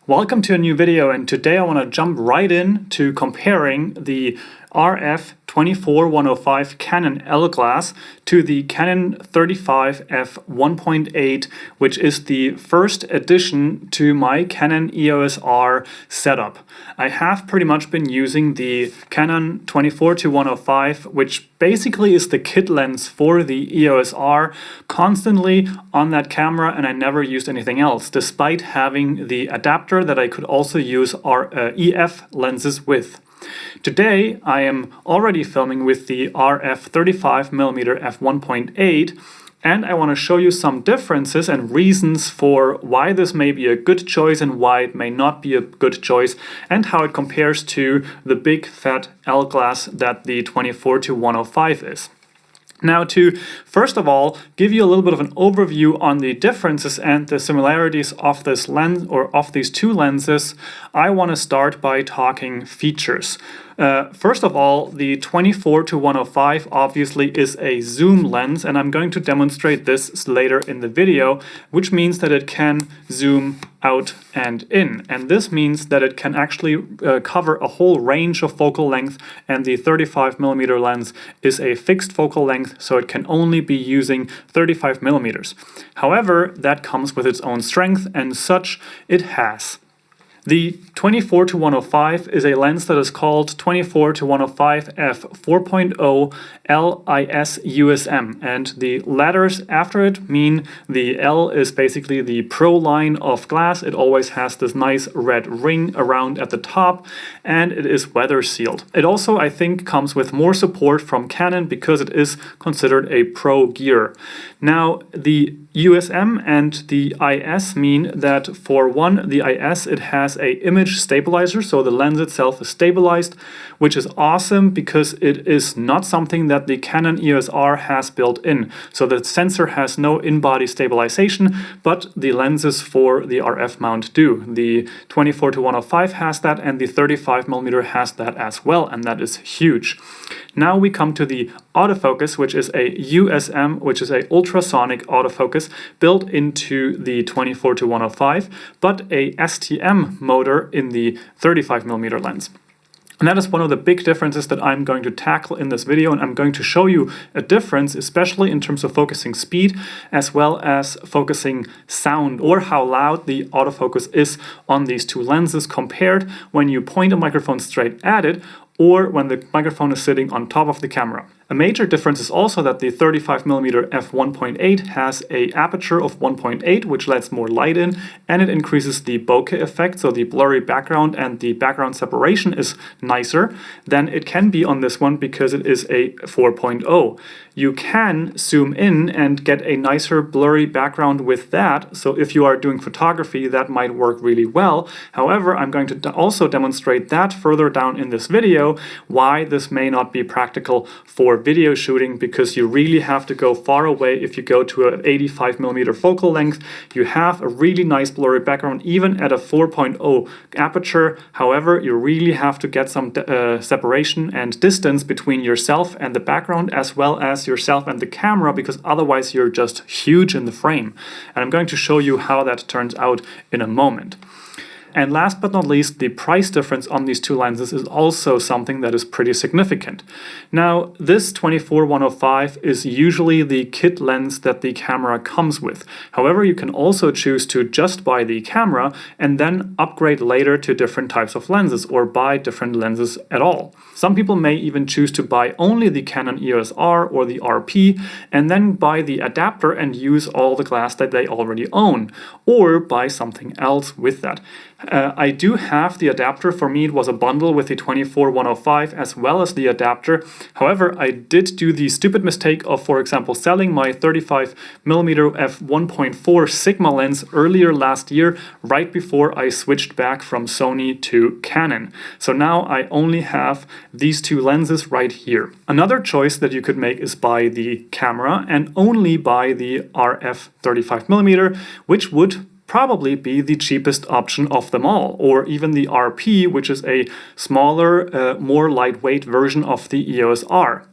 Welcome to a new video, and today I want to jump right in to comparing the RF 24-105 Canon L glass to the Canon 35 f1.8, which is the first addition to my Canon EOS R setup. I have pretty much been using the Canon 24-105, which basically is the kit lens for the EOS R, constantly on that camera, and I never used anything else, despite having the adapter that I could also use EF lenses with. Today I am already filming with the RF 35mm f1.8, and I want to show you some differences and reasons for why this may be a good choice and why it may not be a good choice, and how it compares to the big fat L glass that the 24-105 is. Now, to first of all give you a little bit of an overview on the differences and the similarities of this lens, or of these two lenses, I want to start by talking features. First of all, the 24-105 obviously is a zoom lens, and I'm going to demonstrate this later in the video, which means that it can zoom out and in, and this means that it can actually cover a whole range of focal length, and the 35mm lens is a fixed focal length, so it can only be using 35mm. However, that comes with its own strength, and such it has. The 24-105 is a lens that is called 24-105 f4.0 LIS USM, and the letters after it mean the L is basically the pro line of glass. It always has this nice red ring around at the top, and it is weather sealed. It also, I think, comes with more support from Canon because it is considered a pro gear. Now, the USM and the IS mean that for one, the IS, it has a image stabilizer, so the lens itself is stabilized, which is awesome because it is not something that the Canon EOS R has built in. So the sensor has no in-body stabilization, but the lenses for the RF mount do. The 24-105 has that, and the 35mm has that as well, and that is huge. Now we come to the autofocus, which is a USM, which is a ultrasonic autofocus built into the 24-105, but a STM motor in the 35mm lens. And that is one of the big differences that I'm going to tackle in this video, and I'm going to show you a difference, especially in terms of focusing speed, as well as focusing sound, or how loud the autofocus is on these two lenses compared when you point a microphone straight at it, or when the microphone is sitting on top of the camera. A major difference is also that the 35mm f1.8 has an aperture of 1.8, which lets more light in, and it increases the bokeh effect, so the blurry background and the background separation is nicer than it can be on this one because it is a 4.0. You can zoom in and get a nicer blurry background with that, so if you are doing photography, that might work really well. However, I'm going to also demonstrate that further down in this video, why this may not be practical for video shooting, because you really have to go far away. If you go to an 85mm focal length, you have a really nice blurry background even at a 4.0 aperture. However, you really have to get some separation and distance between yourself and the background, as well as yourself and the camera, because otherwise you're just huge in the frame. And I'm going to show you how that turns out in a moment. And last but not least, the price difference on these two lenses is also something that is pretty significant. Now, this 24-105 is usually the kit lens that the camera comes with. However, you can also choose to just buy the camera and then upgrade later to different types of lenses, or buy different lenses at all. Some people may even choose to buy only the Canon EOS R or the RP and then buy the adapter and use all the glass that they already own, or buy something else with that. I do have the adapter. For me, it was a bundle with the 24-105 as well as the adapter. However, I did do the stupid mistake of, for example, selling my 35mm f1.4 Sigma lens earlier last year, right before I switched back from Sony to Canon. So now I only have these two lenses right here. Another choice that you could make is buy the camera and only buy the RF 35mm, which would probably be the cheapest option of them all, or even the RP, which is a smaller, more lightweight version of the EOS R.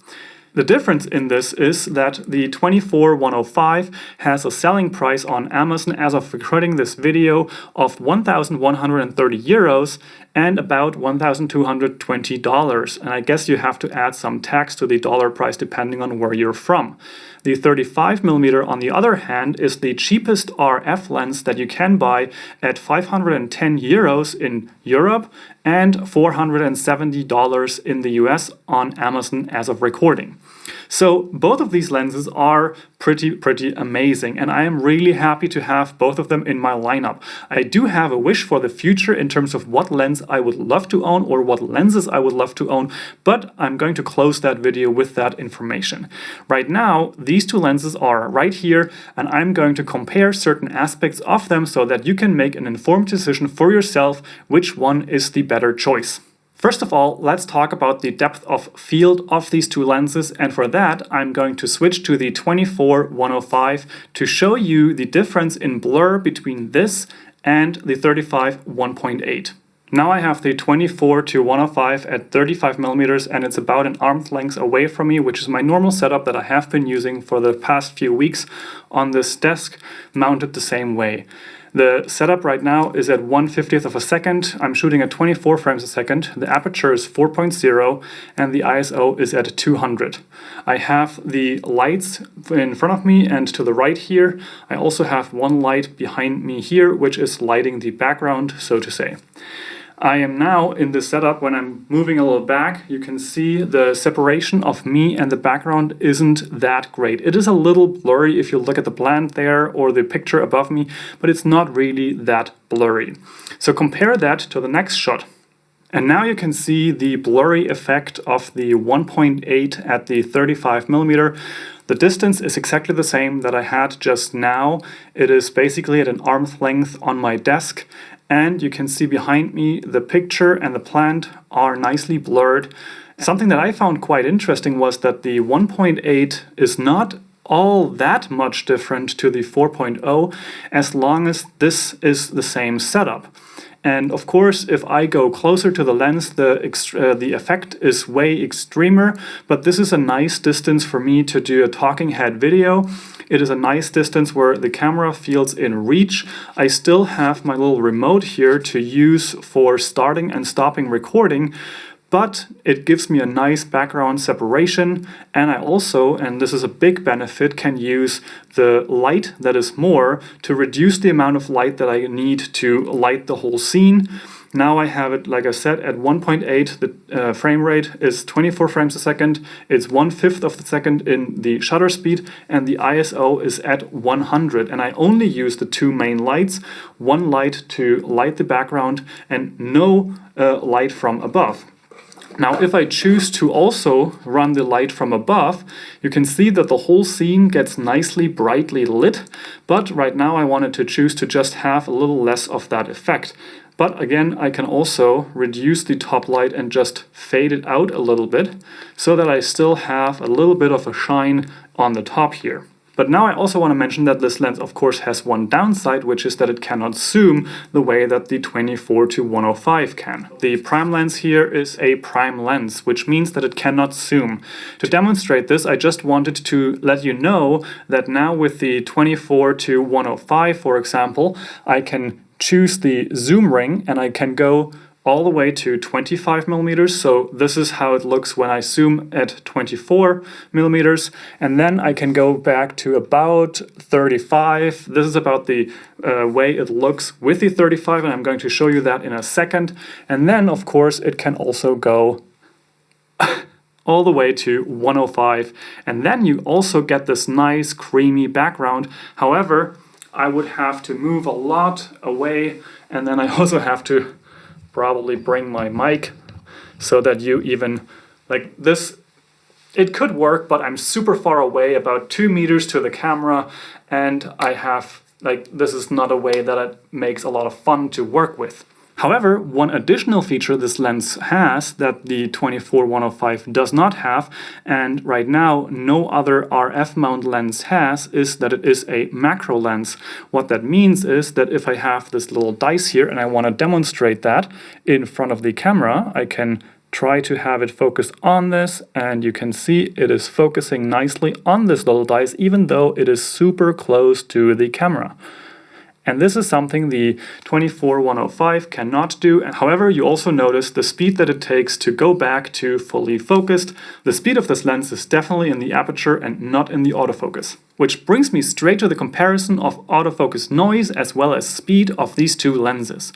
The difference in this is that the 24-105 has a selling price on Amazon as of recording this video of 1,130 euros and about $1,220. And I guess you have to add some tax to the dollar price depending on where you're from. The 35mm, on the other hand, is the cheapest RF lens that you can buy at 510 euros in Europe and $470 in the US on Amazon as of recording. So both of these lenses are pretty amazing, and I am really happy to have both of them in my lineup. I do have a wish for the future in terms of what lens I would love to own or what lenses I would love to own, but I'm going to close that video with that information. Right now, these two lenses are right here, and I'm going to compare certain aspects of them so that you can make an informed decision for yourself which one is the better choice. First of all, let's talk about the depth of field of these two lenses, and for that I'm going to switch to the 24-105 to show you the difference in blur between this and the 35-1.8. Now I have the 24-105 at 35mm, and it's about an arm's length away from me, which is my normal setup that I have been using for the past few weeks on this desk, mounted the same way. The setup right now is at 1/50th of a second. I'm shooting at 24 frames a second. The aperture is 4.0 and the ISO is at 200. I have the lights in front of me and to the right here. I also have one light behind me here, which is lighting the background, so to say. I am now in this setup. When I'm moving a little back, you can see the separation of me and the background isn't that great. It is a little blurry if you look at the blend there or the picture above me, but it's not really that blurry. So compare that to the next shot. And now you can see the blurry effect of the 1.8 at the 35mm. The distance is exactly the same that I had just now. It is basically at an arm's length on my desk. And you can see behind me the picture and the plant are nicely blurred. Something that I found quite interesting was that the 1.8 is not all that much different to the 4.0 as long as this is the same setup. And of course, if I go closer to the lens, the effect is way extremer, but this is a nice distance for me to do a talking head video. It is a nice distance where the camera feels in reach. I still have my little remote here to use for starting and stopping recording, but it gives me a nice background separation, and I also, and this is a big benefit, can use the light that is more to reduce the amount of light that I need to light the whole scene. Now I have it, like I said, at 1.8. The frame rate is 24 frames a second. It's 1/5 of the second in the shutter speed, and the ISO is at 100. And I only use the two main lights, one light to light the background and no light from above. Now, if I choose to also run the light from above, you can see that the whole scene gets nicely brightly lit, but right now I wanted to choose to just have a little less of that effect. But again, I can also reduce the top light and just fade it out a little bit so that I still have a little bit of a shine on the top here. But now I also want to mention that this lens of course has one downside, which is that it cannot zoom the way that the 24-105 can. The prime lens here is a prime lens, which means that it cannot zoom. To demonstrate this, I just wanted to let you know that now with the 24-105, for example, I can choose the zoom ring and I can go all the way to 25mm. So this is how it looks when I zoom at 24mm, and then I can go back to about 35. This is about the way it looks with the 35, and I'm going to show you that in a second. And then of course it can also go all the way to 105, and then you also get this nice creamy background. However, I would have to move a lot away, and then I also have to probably bring my mic so that you even, like this, it could work, but I'm super far away, about 2 meters to the camera, and I have, like, this is not a way that it makes a lot of fun to work with. However, one additional feature this lens has that the 24-105 does not have, and right now no other RF mount lens has, is that it is a macro lens. What that means is that if I have this little dice here and I want to demonstrate that in front of the camera, I can try to have it focus on this, and you can see it is focusing nicely on this little dice, even though it is super close to the camera. And this is something the 24-105 cannot do. However, you also notice the speed that it takes to go back to fully focused. The speed of this lens is definitely in the aperture and not in the autofocus. Which brings me straight to the comparison of autofocus noise as well as speed of these two lenses.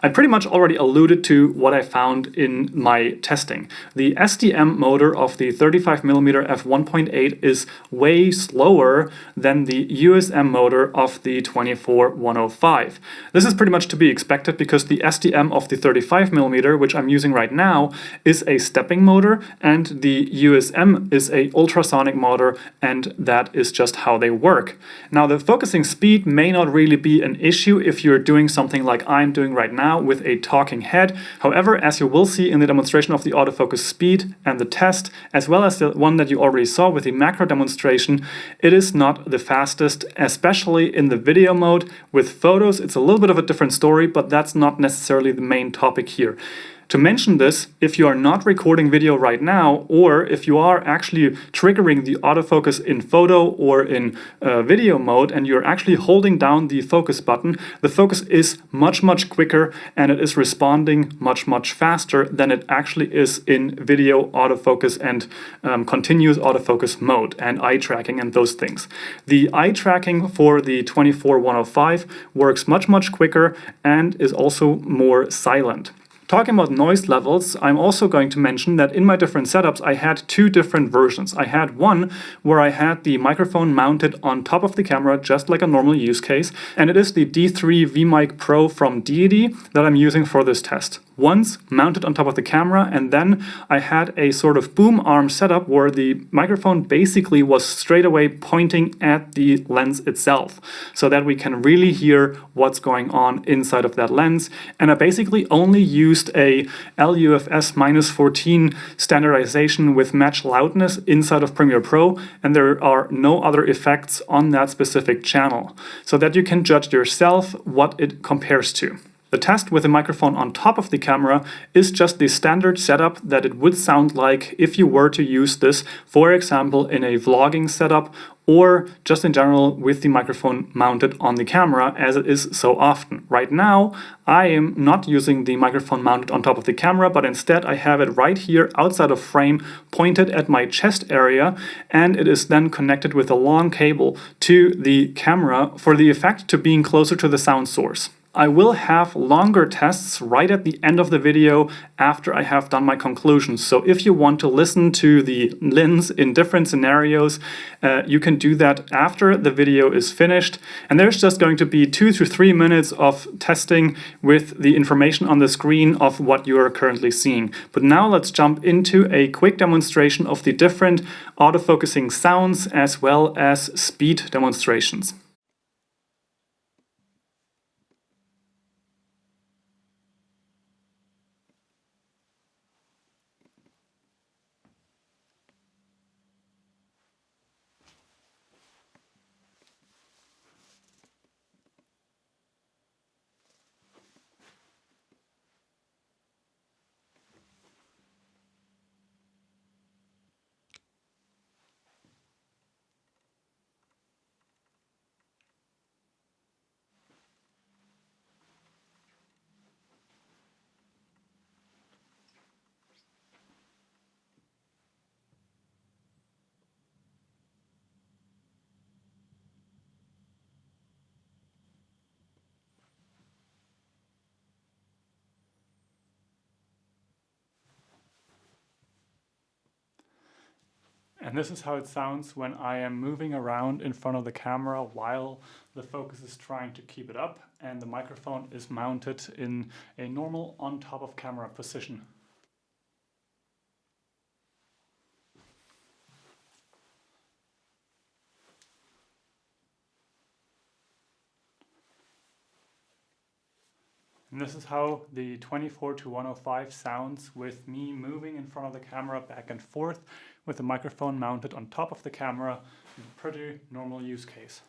I pretty much already alluded to what I found in my testing. The STM motor of the 35mm f1.8 is way slower than the USM motor of the 24-105. This is pretty much to be expected because the STM of the 35mm, which I'm using right now, is a stepping motor, and the USM is a ultrasonic motor, and that is just how they work. Now, the focusing speed may not really be an issue if you're doing something like I'm doing right now with a talking head. However, as you will see in the demonstration of the autofocus speed and the test, as well as the one that you already saw with the macro demonstration, it is not the fastest, especially in the video mode. With photos, it's a little bit of a different story, but that's not necessarily the main topic here. To mention this, if you are not recording video right now, or if you are actually triggering the autofocus in photo or in video mode and you're actually holding down the focus button, the focus is much quicker and it is responding much faster than it actually is in video autofocus and continuous autofocus mode and eye tracking and those things. The eye tracking for the 24-105 works much quicker and is also more silent. Talking about noise levels, I'm also going to mention that in my different setups I had two different versions. I had one where I had the microphone mounted on top of the camera just like a normal use case, and it is the D3 VMic Pro from Deity that I'm using for this test. Once mounted on top of the camera, and then I had a sort of boom arm setup where the microphone basically was straight away pointing at the lens itself so that we can really hear what's going on inside of that lens. And I basically only used a LUFS -14 standardization with match loudness inside of Premiere Pro, and there are no other effects on that specific channel, so that you can judge yourself what it compares to. The test with the microphone on top of the camera is just the standard setup that it would sound like if you were to use this, for example, in a vlogging setup or just in general with the microphone mounted on the camera, as it is so often. Right now, I am not using the microphone mounted on top of the camera, but instead I have it right here outside of frame, pointed at my chest area, and it is then connected with a long cable to the camera for the effect to being closer to the sound source. I will have longer tests right at the end of the video after I have done my conclusions. So if you want to listen to the lens in different scenarios, you can do that after the video is finished. And there's just going to be 2 to 3 minutes of testing with the information on the screen of what you are currently seeing. But now let's jump into a quick demonstration of the different autofocusing sounds as well as speed demonstrations. And this is how it sounds when I am moving around in front of the camera while the focus is trying to keep it up and the microphone is mounted in a normal on top of camera position. And this is how the 24-105 sounds with me moving in front of the camera back and forth with the microphone mounted on top of the camera. Pretty normal use case.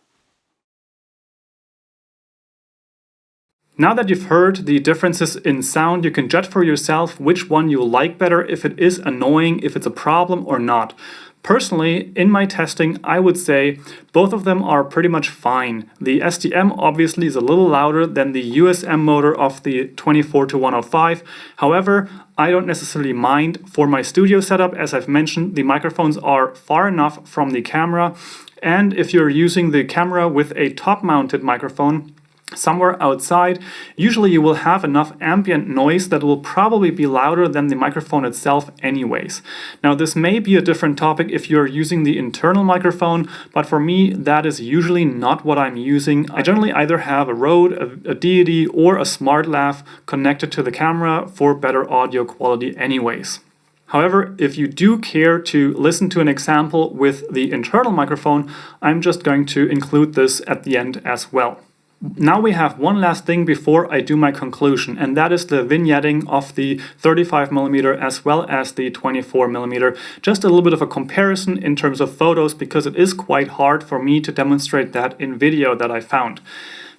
Now that you've heard the differences in sound, you can judge for yourself which one you like better, if it is annoying, if it's a problem or not. Personally, in my testing, I would say both of them are pretty much fine. The STM obviously is a little louder than the USM motor of the 24-105. However, I don't necessarily mind for my studio setup. As I've mentioned, the microphones are far enough from the camera. And if you're using the camera with a top-mounted microphone, somewhere outside, usually you will have enough ambient noise that will probably be louder than the microphone itself anyways. Now, this may be a different topic if you're using the internal microphone, but for me that is usually not what I'm using. I generally either have a Rode, a Deity, or a Smart Lav connected to the camera for better audio quality anyways. However, if you do care to listen to an example with the internal microphone, I'm just going to include this at the end as well. Now we have one last thing before I do my conclusion, and that is the vignetting of the 35mm as well as the 24mm. Just a little bit of a comparison in terms of photos, because it is quite hard for me to demonstrate that in video that I found.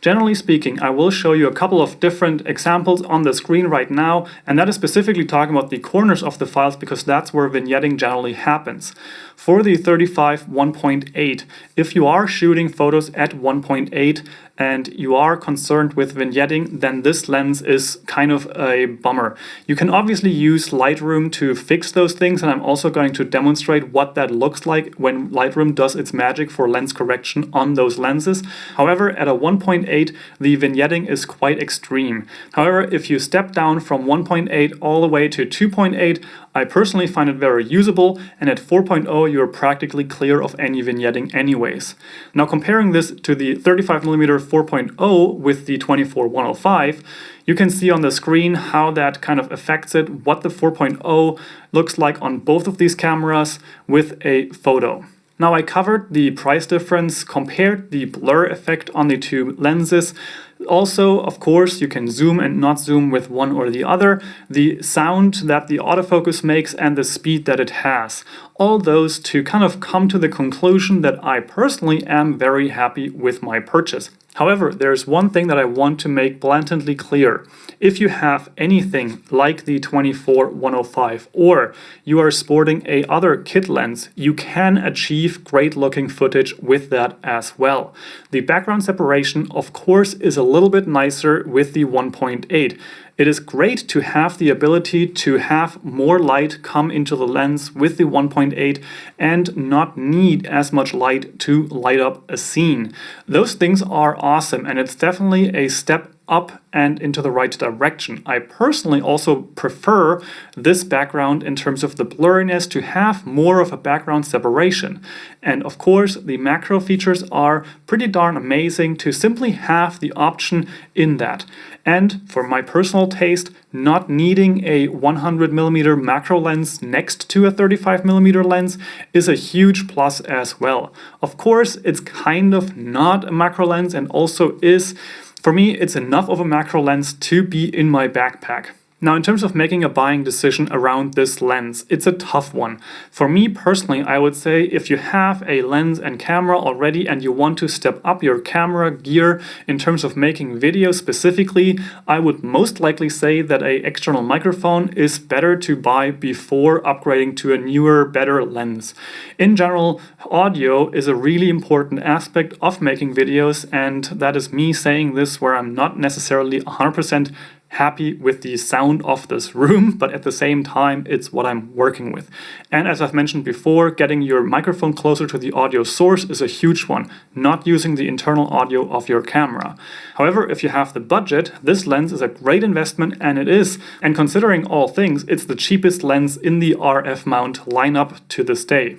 Generally speaking, I will show you a couple of different examples on the screen right now, and that is specifically talking about the corners of the files because that's where vignetting generally happens. For the 35 1.8, if you are shooting photos at 1.8 and you are concerned with vignetting, then this lens is kind of a bummer. You can obviously use Lightroom to fix those things, and I'm also going to demonstrate what that looks like when Lightroom does its magic for lens correction on those lenses. However, at a 1.8, the vignetting is quite extreme. However, if you step down from 1.8 all the way to 2.8, I personally find it very usable, and at 4.0 you're practically clear of any vignetting anyways. Now, comparing this to the 35mm 4.0 with the 24-105, you can see on the screen how that kind of affects it, what the 4.0 looks like on both of these cameras with a photo. Now, I covered the price difference, compared the blur effect on the two lenses. Also, of course, you can zoom and not zoom with one or the other, the sound that the autofocus makes and the speed that it has. All those to kind of come to the conclusion that I personally am very happy with my purchase. However, there's one thing that I want to make blatantly clear. If you have anything like the 24-105 or you are sporting a other kit lens, you can achieve great looking footage with that as well. The background separation, of course, is a little bit nicer with the 1.8. It is great to have the ability to have more light come into the lens with the 1.8 and not need as much light to light up a scene. Those things are awesome, and it's definitely a step up and into the right direction. I personally also prefer this background in terms of the blurriness to have more of a background separation. And of course, the macro features are pretty darn amazing to simply have the option in that. And for my personal taste, not needing a 100mm macro lens next to a 35mm lens is a huge plus as well. Of course, it's kind of not a macro lens and also is, for me, it's enough of a macro lens to be in my backpack. Now, in terms of making a buying decision around this lens, it's a tough one. For me personally, I would say if you have a lens and camera already and you want to step up your camera gear in terms of making video specifically, I would most likely say that an external microphone is better to buy before upgrading to a newer, better lens. In general, audio is a really important aspect of making videos, and that is me saying this where I'm not necessarily 100% happy with the sound of this room, but at the same time, it's what I'm working with. And as I've mentioned before, getting your microphone closer to the audio source is a huge one, not using the internal audio of your camera. However, if you have the budget, this lens is a great investment, and it is. And considering all things, it's the cheapest lens in the RF mount lineup to this day.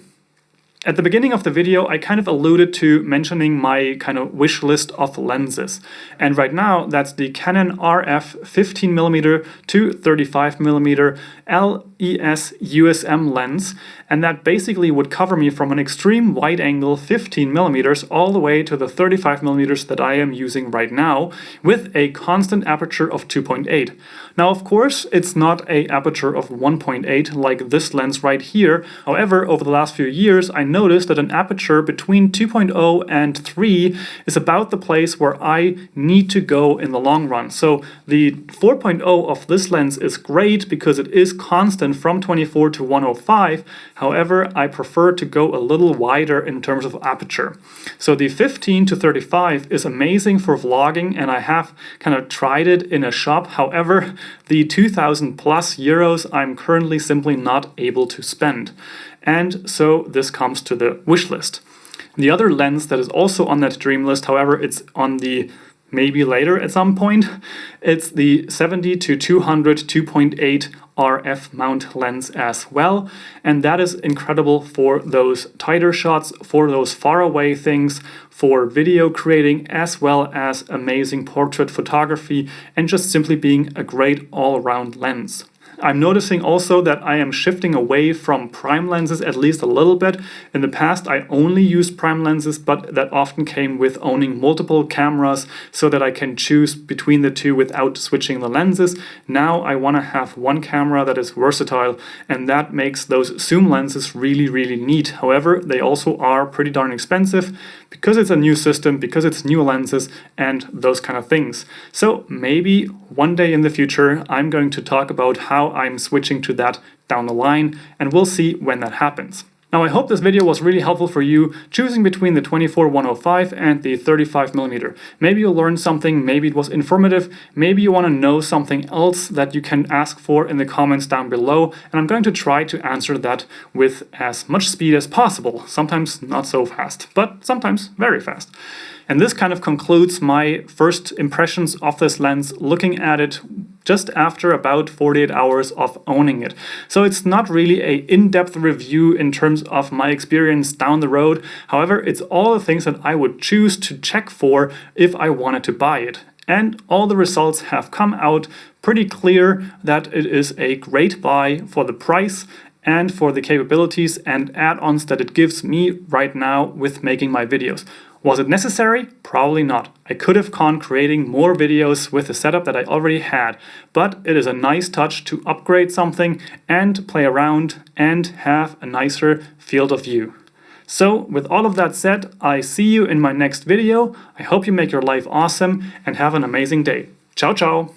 At the beginning of the video, I kind of alluded to mentioning my kind of wish list of lenses. And right now, that's the Canon RF 15mm to 35mm ES USM lens, and that basically would cover me from an extreme wide angle 15mm all the way to the 35mm that I am using right now, with a constant aperture of 2.8. Now, of course, it's not an aperture of 1.8 like this lens right here. However, over the last few years, I noticed that an aperture between 2.0 and 3 is about the place where I need to go in the long run. So the 4.0 of this lens is great because it is constant from 24 to 105. However, I prefer to go a little wider in terms of aperture. So the 15 to 35 is amazing for vlogging, and I have kind of tried it in a shop. However, the 2,000 plus euros I'm currently simply not able to spend. And so this comes to the wish list. The other lens that is also on that dream list, however, it's on the maybe later at some point, it's the 70 to 200 2.8 RF mount lens as well, and that is incredible for those tighter shots, for those far away things, for video creating, as well as amazing portrait photography, and just simply being a great all-around lens. I'm noticing also that I am shifting away from prime lenses at least a little bit. In the past, I only used prime lenses, but that often came with owning multiple cameras so that I can choose between the two without switching the lenses. Now I want to have one camera that is versatile, and that makes those zoom lenses really, really neat. However, they also are pretty darn expensive because it's a new system, because it's new lenses and those kind of things. So maybe one day in the future, I'm going to talk about how I'm switching to that down the line, and we'll see when that happens. Now, I hope this video was really helpful for you choosing between the 24-105 and the 35mm. Maybe you learned something, maybe it was informative, maybe you want to know something else that you can ask for in the comments down below, and I'm going to try to answer that with as much speed as possible. Sometimes not so fast, but sometimes very fast. And this kind of concludes my first impressions of this lens, looking at it just after about 48 hours of owning it. So it's not really an in-depth review in terms of my experience down the road. However, it's all the things that I would choose to check for if I wanted to buy it. And all the results have come out pretty clear that it is a great buy for the price and for the capabilities and add-ons that it gives me right now with making my videos. Was it necessary? Probably not. I could have gone creating more videos with the setup that I already had, but it is a nice touch to upgrade something and play around and have a nicer field of view. So with all of that said, I see you in my next video. I hope you make your life awesome and have an amazing day. Ciao, ciao.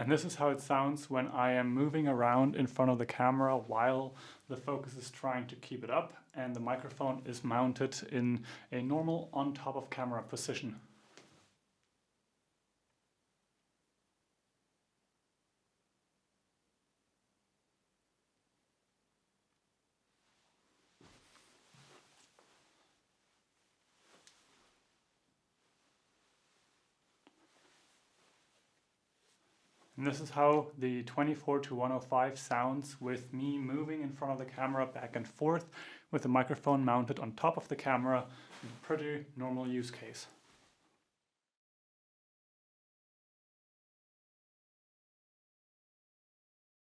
And this is how it sounds when I am moving around in front of the camera while the focus is trying to keep it up and the microphone is mounted in a normal on top of camera position. And this is how the 24-105 sounds with me moving in front of the camera back and forth with the microphone mounted on top of the camera in a pretty normal use case.